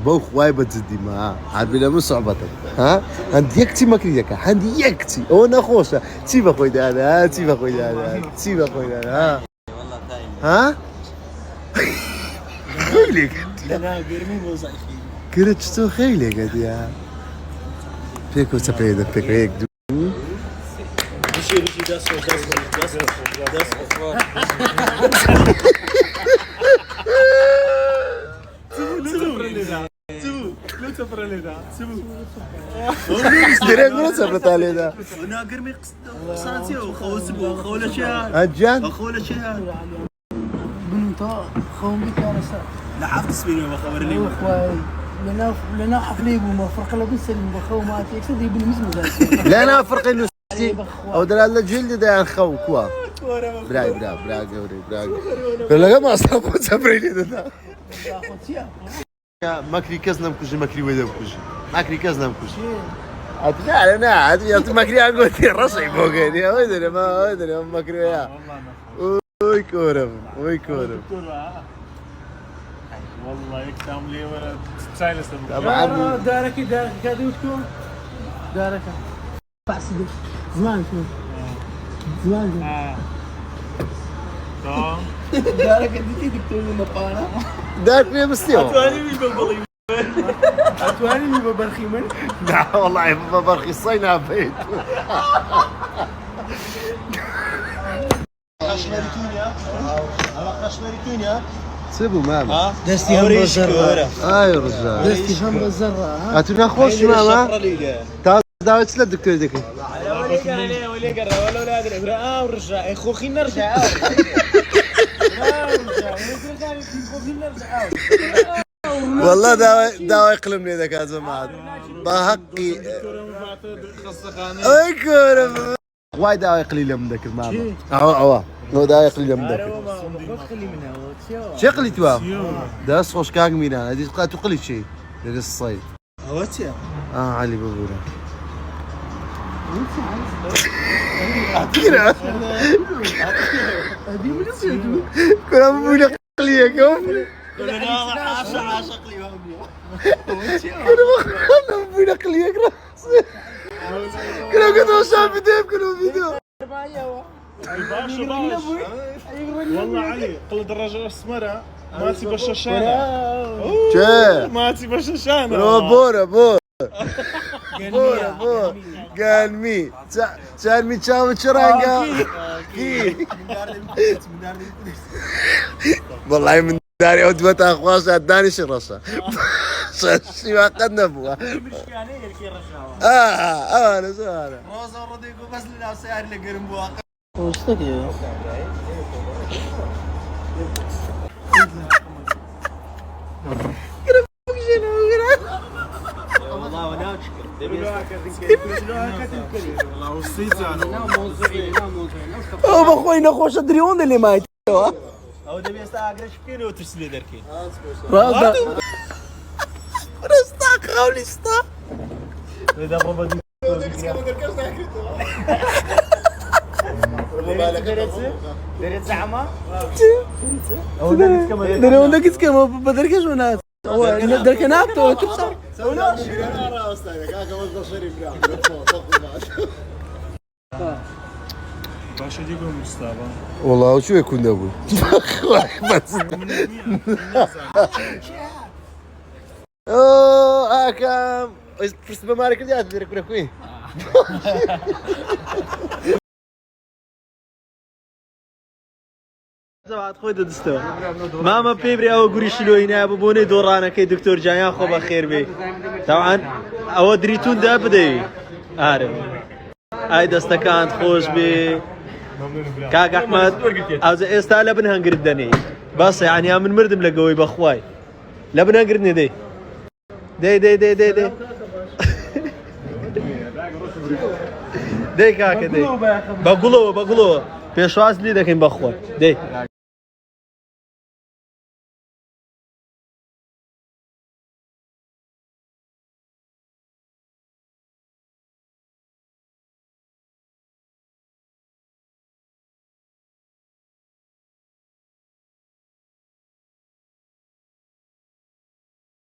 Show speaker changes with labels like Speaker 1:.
Speaker 1: بەو خوای بەجددی ما هەربی لەمن سوحبەتە ها هەند یەکچی مەکری دەکە هەندی یەکچی ئەوە نەخۆشە چی بە خۆی دادا چی بە خۆی دادا چی بە خۆی دادا ها خیلی گرە چتۆ خیلی گەدیا پێکۆ چە پێدە پێکە یەک دوو درێک سەبرەتا لێدا
Speaker 2: ناگەرمی قسانچیە و خەوەس بوو خەو لە چیان
Speaker 1: ئەجان
Speaker 2: خەو لە چیان
Speaker 3: بنتا خوم بك انا سا
Speaker 2: لە حەفت سبینەوە بەخەبەر لێ
Speaker 3: اخوي لنا حفلي بما فرق له بنسلم بخو ما تكسدي بالمزمو
Speaker 1: لا أنا فرقي نوستي أو دلال الجلد ده عن خو كوا براي قوري كل ما أصلا كنت سافرين ده ماكري كزنا مكوجي ماكري ويدا مكوجي ماكري كزنا مكوجي أتلا أنا عاد يا ماكري أقول تي راسي بوجي يا ويدا ما ماكري يا وي كورم
Speaker 4: والله يكتم لي ورا تسايلس
Speaker 1: طبعا
Speaker 3: دارك قاعد تكون دارك بحسد زمان شو زمان
Speaker 4: تمام
Speaker 3: دارك دي دكتور مقارنه
Speaker 1: دارك فيها مستوى
Speaker 3: اتواني ببرخي من
Speaker 1: لا والله برخي الصينة بيت
Speaker 2: قەشمەریتونیا
Speaker 1: سيبوا ماما
Speaker 3: دستي هم بالذره
Speaker 1: اي رجال
Speaker 3: دستي هم بالذره ها
Speaker 1: هاتونا خوش ماما تعال داوت للدكتور ذيك
Speaker 2: ولي قرا ولا قادر ورجع خوخي نرجع
Speaker 1: والله داوي يقلم لي ذاك الزمان بحقي اي كورم وايد داوي قليل من ذاك الماما اوا لو داوي قليل من ذاك
Speaker 3: خلي منها
Speaker 1: شي قليت واه دا صوش كاك مينا هذه تبقى تقلي شيء ذاك الصيد
Speaker 2: هوتيا
Speaker 1: علي بابولا كده كنا بابولا قليه كم
Speaker 2: عاشق لي
Speaker 1: كنا بابولا قليه كنا قدروا شاف فيديو
Speaker 4: والله علي قل دراجة اسمرها ماتي بشاشانة
Speaker 1: شا
Speaker 4: ماتي بشاشانة
Speaker 1: بورا قال مي كان مي تشاو تشرانقا والله من داري عدوة اخواش اداني شرشة شي ما قد نبوه انا سؤال
Speaker 2: روزا رديكو بس لنا سيار اللي قرم بواقع
Speaker 3: وصلت يا
Speaker 2: والله وانا
Speaker 4: والله وصيت يعني
Speaker 3: او بخوي نخوش دريون اللي ما يتوا
Speaker 2: او دبي استاقرش فين وترسلي دركي
Speaker 3: راسا
Speaker 1: رستاق خاولي ستا
Speaker 2: اذا بابا دريت زعما
Speaker 3: دريون ده كيس كم بدركش وناس دركنات وتبصر
Speaker 4: باش يجيكم مستوى
Speaker 1: والله وشو يكون ابو بس اوه اكم بس بمارك دي ادرك بركوي
Speaker 2: زعما خويا دستو ماما بيبري او غوريشلوينا ببوني دورانك دكتور جايان خو بخير بي طبعا او دريتون ده بدي عارف اي دستكان خوش بي كاك احمد او استا لبن هنقردني بس يعني من مردم لقوي باخواي لبن هنقردني دي دي كاك دي بقولوا بيشواز لي دكين باخواي دي